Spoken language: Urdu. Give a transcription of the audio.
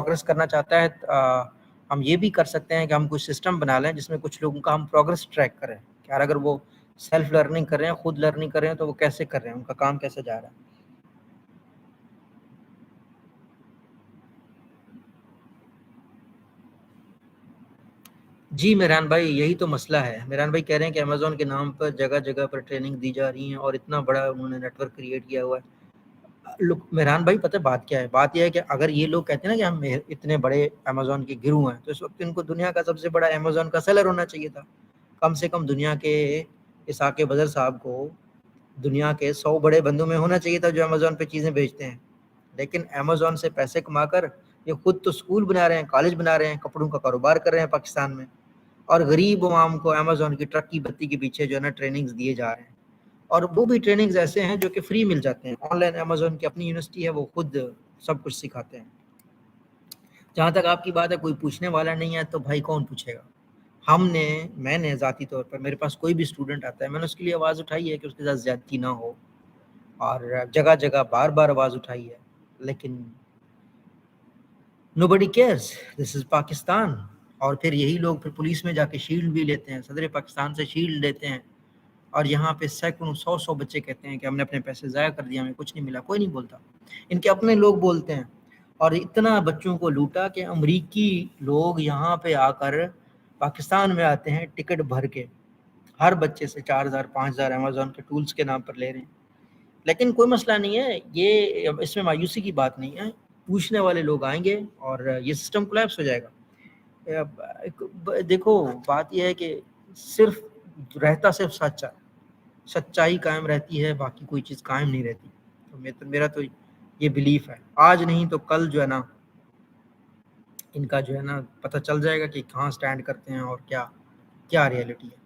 پروگرس کرنا چاہتا ہے ہم یہ بھی کر سکتے ہیں کہ ہم کوئی سسٹم بنا لیں جس میں کچھ لوگوں کا ہم پروگرس ٹریک کریں کہ یار اگر وہ سیلف لرننگ کر رہے ہیں، خود لرننگ کر رہے ہیں، تو وہ کیسے کر رہے ہیں، ان کا کام کیسے جا رہا ہے۔ جی میران بھائی، یہی تو مسئلہ ہے۔ میران بھائی کہہ رہے ہیں کہ امیزون کے نام پر جگہ جگہ پر ٹریننگ دی جا رہی ہیں اور اتنا بڑا انہوں نے نیٹ ورک کریٹ کیا ہوا ہے۔ میران بھائی پتہ بات کیا ہے؟ بات یہ ہے کہ اگر یہ لوگ کہتے ہیں نا کہ ہم اتنے بڑے امیزون کے گروہ ہیں، تو اس وقت ان کو دنیا کا سب سے بڑا امیزون کا سیلر ہونا چاہیے تھا۔ کم سے کم دنیا کے اسحاق بدر صاحب کو دنیا کے 100 بڑے بندوں میں ہونا چاہیے تھا جو امیزون پہ چیزیں بیچتے ہیں، لیکن امیزون سے پیسے کما کر یہ خود تو اسکول بنا رہے ہیں، کالج بنا رہے ہیں، کپڑوں کا کاروبار کر رہے ہیں پاکستان میں، اور غریب عوام کو امیزون کی ٹرک کی بتی کے پیچھے جو ہے نا ٹریننگز دیے جا رہے ہیں، اور وہ بھی ٹریننگز ایسے ہیں جو کہ فری مل جاتے ہیں۔ آن لائن امیزون کی اپنی یونیورسٹی ہے، وہ خود سب کچھ سکھاتے ہیں۔ جہاں تک آپ کی بات ہے کوئی پوچھنے والا نہیں ہے، تو بھائی کون پوچھے گا؟ میں نے ذاتی طور پر میرے پاس کوئی بھی اسٹوڈنٹ آتا ہے، میں نے اس کے لیے آواز اٹھائی ہے کہ اس کے ساتھ زیادتی نہ ہو، اور جگہ جگہ بار بار آواز اٹھائی ہے، لیکن nobody cares. This is Pakistan. اور پھر یہی لوگ پھر پولیس میں جا کے شیلڈ بھی لیتے ہیں، صدر پاکستان سے شیلڈ لیتے ہیں، اور یہاں پہ سینکڑوں 100 بچے کہتے ہیں کہ ہم نے اپنے پیسے ضائع کر دیا، ہمیں کچھ نہیں ملا۔ کوئی نہیں بولتا، ان کے اپنے لوگ بولتے ہیں۔ اور اتنا بچوں کو لوٹا کہ امریکی لوگ یہاں پہ آ کر پاکستان میں آتے ہیں ٹکٹ بھر کے، ہر بچے سے 4000 5000 امیزون کے ٹولز کے نام پر لے رہے ہیں۔ لیکن کوئی مسئلہ نہیں ہے، یہ اس میں مایوسی کی بات نہیں ہے، پوچھنے والے لوگ آئیں گے اور یہ سسٹم کولیپس ہو جائے گا۔ دیکھو بات یہ ہے کہ صرف رہتا صرف سچائی قائم رہتی ہے، باقی کوئی چیز قائم نہیں رہتی۔ تو میرا تو یہ بلیف ہے، آج نہیں تو کل جو ہے نا ان کا جو ہے نا پتہ چل جائے گا کہ کہاں سٹینڈ کرتے ہیں اور کیا ریئلٹی ہے۔